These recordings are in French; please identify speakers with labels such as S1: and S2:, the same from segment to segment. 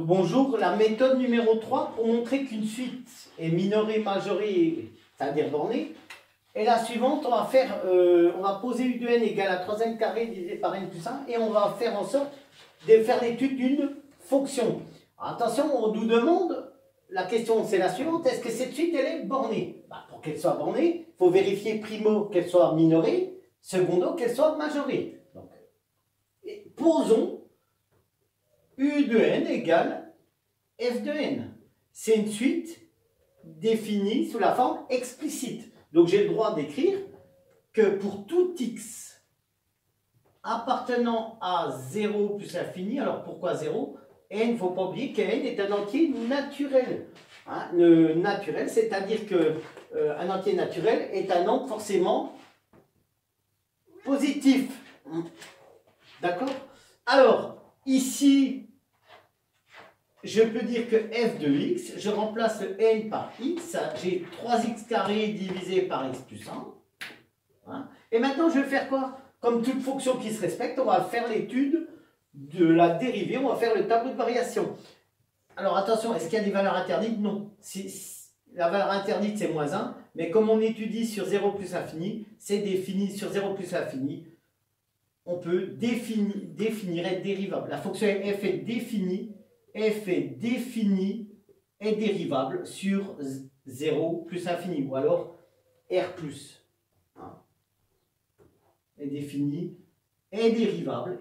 S1: Donc bonjour, la méthode numéro 3 pour montrer qu'une suite est minorée, majorée, c'est-à-dire bornée. Et la suivante, on va poser u de n égale à 3n carré divisé par n plus 1 et on va faire en sorte de faire l'étude d'une fonction. Alors, attention, on nous demande, la question c'est la suivante, est-ce que cette suite elle est bornée? Pour qu'elle soit bornée, il faut vérifier primo qu'elle soit minorée, secondo qu'elle soit majorée. Donc, posons u de n égale f de n. C'est une suite définie sous la forme explicite. Donc j'ai le droit d'écrire que pour tout x appartenant à 0 plus l'infini, alors pourquoi 0? N, il ne faut pas oublier que n est un entier naturel. Hein, le naturel, c'est-à-dire que un entier naturel est un nombre forcément positif. D'accord? Alors, ici, je peux dire que f de x, je remplace le n par x, j'ai 3x carré divisé par x plus 1. Hein. Et maintenant, je vais faire quoi? Comme toute fonction qui se respecte, on va faire l'étude de la dérivée, on va faire le tableau de variation. Alors attention, est-ce qu'il y a des valeurs interdites? Non. La valeur interdite, c'est moins 1, mais comme on étudie sur 0 plus l'infini, c'est défini sur 0 plus l'infini, on peut définir être dérivable. La fonction f est définie est dérivable sur 0 plus infini, ou alors R plus. Hein, est définie, est dérivable.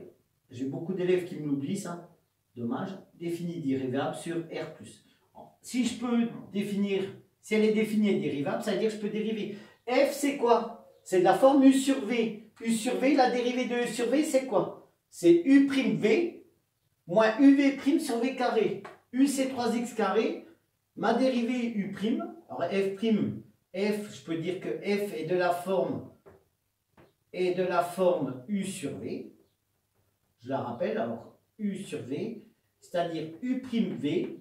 S1: J'ai beaucoup d'élèves qui me l'oublient, ça. Dommage. Définie dérivable sur R plus. Si je peux définir, si elle est définie et dérivable, ça veut dire que je peux dériver. F, c'est quoi? C'est de la forme U sur V. U sur V, la dérivée de U sur V, c'est quoi? C'est U' V moins UV' sur V carré. U c'est 3x carré, ma dérivée U', alors f', je peux dire que f est de la forme U sur V. Je la rappelle, alors U sur V, c'est-à-dire U'V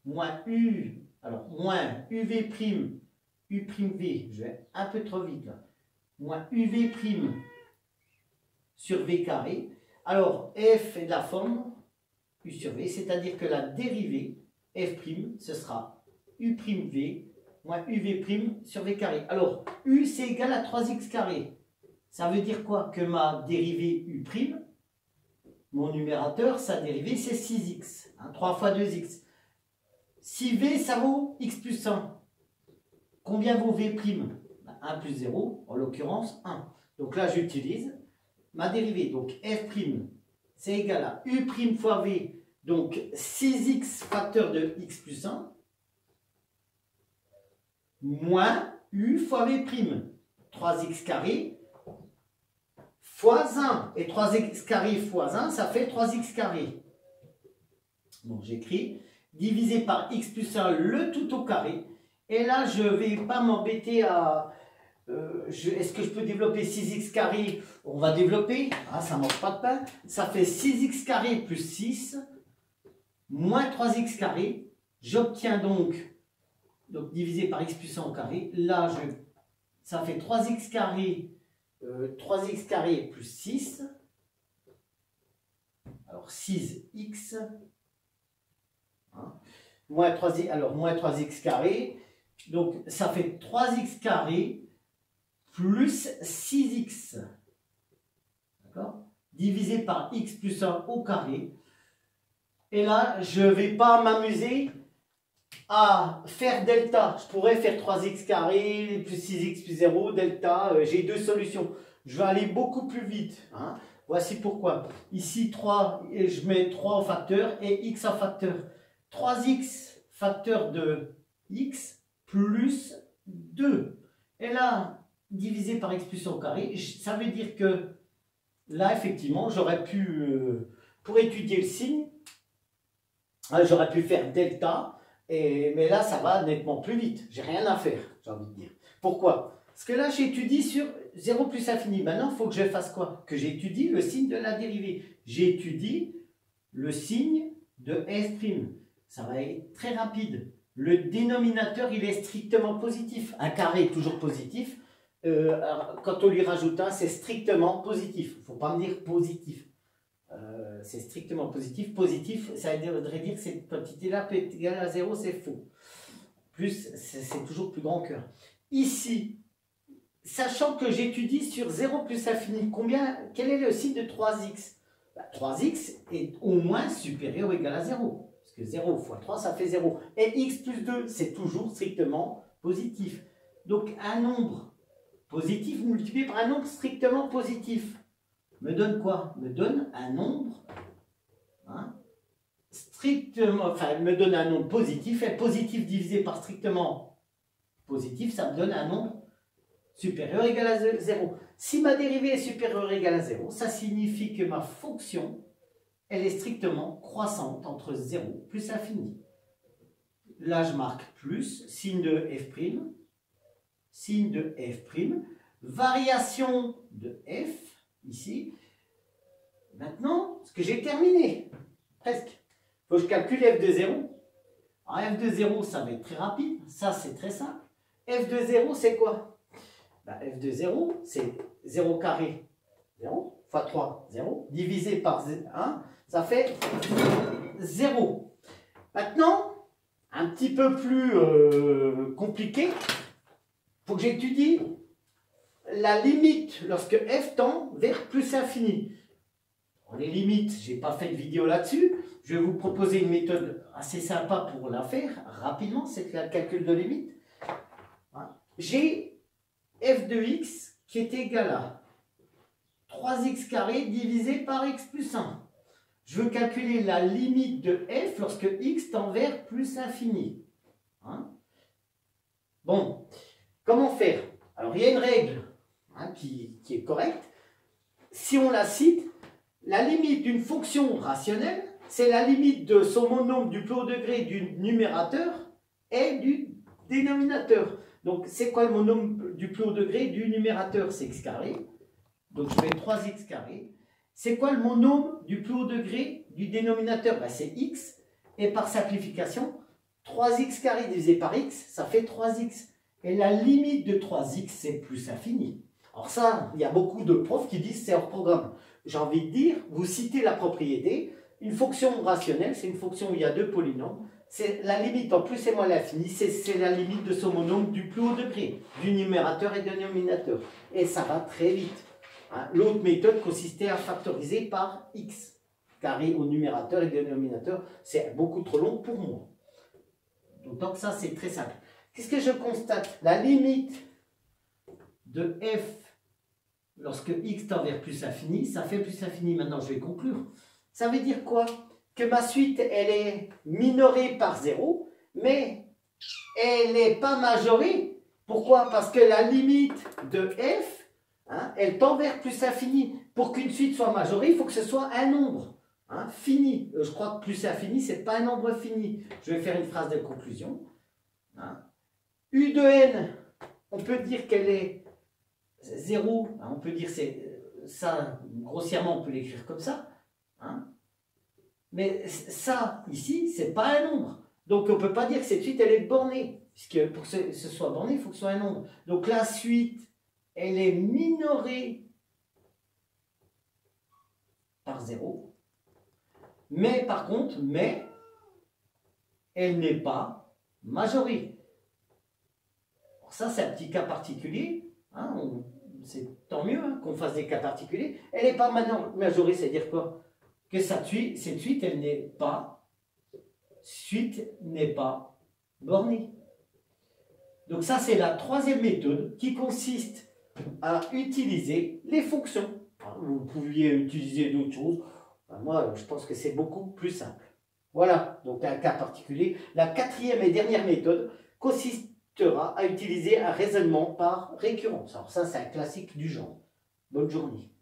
S1: moins U, alors moins UV', U'V, je vais un peu trop vite là, moins UV' sur V carré. Alors, f est de la forme U sur V, c'est-à-dire que la dérivée f', ce sera U'V moins UV' sur V carré. Alors, U, c'est égal à 3x carré. Ça veut dire quoi? Que ma dérivée U', mon numérateur, sa dérivée, c'est 6x. Hein, 3 fois 2x. Si V, ça vaut x plus 1. Combien vaut V'? 1 plus 0, en l'occurrence 1. Donc là, j'utilise ma dérivée, donc f', c'est égal à U' fois V, donc 6x facteur de x plus 1, moins U fois V', 3x carré fois 1. Et 3x carré fois 1, ça fait 3x carré. Bon, j'écris, divisé par x plus 1, le tout au carré. Et là, je ne vais pas m'embêter à... est-ce que je peux développer 6x carré? On va développer, ah, ça ne mange pas de pain. Ça fait 6x carré plus 6 moins 3x carré. J'obtiens donc divisé par x plus 1 au carré. Là, ça fait 3x carré plus 6. Alors 6x. Hein, moins 3x carré. Donc ça fait 3x carré plus 6x, d'accord, divisé par x plus 1 au carré. Et là, je ne vais pas m'amuser à faire delta. Je pourrais faire 3x carré plus 6x plus 0, delta. J'ai deux solutions. Je vais aller beaucoup plus vite. Hein. Voici pourquoi. Ici, 3, et je mets 3 au facteur et x en facteur. 3x facteur de x plus 2. Et là, divisé par x plus 1 au carré, ça veut dire que là, effectivement, j'aurais pu, pour étudier le signe, j'aurais pu faire delta, mais là, ça va nettement plus vite. J'ai rien à faire, j'ai envie de dire. Pourquoi? Parce que là, j'étudie sur 0 plus infini. Maintenant, il faut que je fasse quoi? Que j'étudie le signe de la dérivée. J'étudie le signe de f'. Ça va être très rapide. Le dénominateur, il est strictement positif. Un carré est toujours positif. Quand on lui rajoute un, c'est strictement positif. Il ne faut pas me dire positif. c'est strictement positif. Positif, ça voudrait dire que cette quantité-là peut être égale à 0, c'est faux. Plus, c'est toujours plus grand que 1. Ici, sachant que j'étudie sur 0 plus infini, quel est le signe de 3x? 3x est au moins supérieur ou égal à 0. Parce que 0 fois 3, ça fait 0. Et x plus 2, c'est toujours strictement positif. Donc, un nombre positif multiplié par un nombre strictement positif me donne quoi? Me donne un nombre me donne un nombre positif. Et positif divisé par strictement positif, ça me donne un nombre supérieur ou égal à 0. Si ma dérivée est supérieure ou égale à 0, ça signifie que ma fonction, elle est strictement croissante entre 0 plus infini. Là, je marque plus, signe de f', signe de f', variation de f, ici. Maintenant, ce que j'ai terminé, presque. Il faut que je calcule f de 0. Alors, f de 0, ça va être très rapide. Ça, c'est très simple. f de 0, c'est quoi? F de 0, c'est 0 carré, 0, fois 3, 0, divisé par 1, ça fait 0. Maintenant, un petit peu plus compliqué, il faut que j'étudie la limite lorsque f tend vers plus infini. Les limites, je n'ai pas fait de vidéo là-dessus. Je vais vous proposer une méthode assez sympa pour la faire rapidement, c'est le calcul de limite. J'ai f de x qui est égal à 3x carré divisé par x plus 1. Je veux calculer la limite de f lorsque x tend vers plus infini. Bon, comment faire? Alors, il y a une règle qui est correcte. Si on la cite, la limite d'une fonction rationnelle, c'est la limite de son monombre du plus haut degré du numérateur et du dénominateur. Donc, c'est quoi le monombre du plus haut degré du numérateur? C'est x carré. Donc, je mets 3x carré. C'est quoi le monombre du plus haut degré du dénominateur? C'est x. Et par simplification, 3x carré divisé par x, ça fait 3x. Et la limite de 3x, c'est plus infini. Alors ça, il y a beaucoup de profs qui disent c'est hors programme. J'ai envie de dire, vous citez la propriété. Une fonction rationnelle, c'est une fonction où il y a deux polynômes. C'est la limite en plus et moins l'infini, c'est la limite de son monombre du plus haut degré, du numérateur et du dénominateur. Et ça va très vite. L'autre méthode consistait à factoriser par x carré au numérateur et dénominateur. C'est beaucoup trop long pour moi. Donc ça, c'est très simple. Qu'est-ce que je constate? La limite de f lorsque x tend vers plus infini, ça fait plus infini. Maintenant, je vais conclure. Ça veut dire quoi? Que ma suite, elle est minorée par 0, mais elle n'est pas majorée. Pourquoi? Parce que la limite de f, elle tend vers plus infini. Pour qu'une suite soit majorée, il faut que ce soit un nombre fini. Je crois que plus infini, ce n'est pas un nombre fini. Je vais faire une phrase de conclusion. U de n, on peut dire qu'elle est 0. On peut dire ça, grossièrement, on peut l'écrire comme ça. Mais ça, ici, ce n'est pas un nombre. Donc, on ne peut pas dire que cette suite, elle est bornée. Puisque pour que ce soit borné, il faut que ce soit un nombre. Donc, la suite, elle est minorée par 0. Mais, par contre, elle n'est pas majorée. Alors ça, c'est un petit cas particulier. C'est tant mieux qu'on fasse des cas particuliers. Elle n'est pas majorée, c'est-à-dire quoi? Que cette suite, elle n'est pas bornée. Donc ça, c'est la troisième méthode qui consiste à utiliser les fonctions. Vous pouviez utiliser d'autres choses. Moi, je pense que c'est beaucoup plus simple. Voilà, donc un cas particulier. La quatrième et dernière méthode consistera à utiliser un raisonnement par récurrence. Alors ça, c'est un classique du genre. Bonne journée.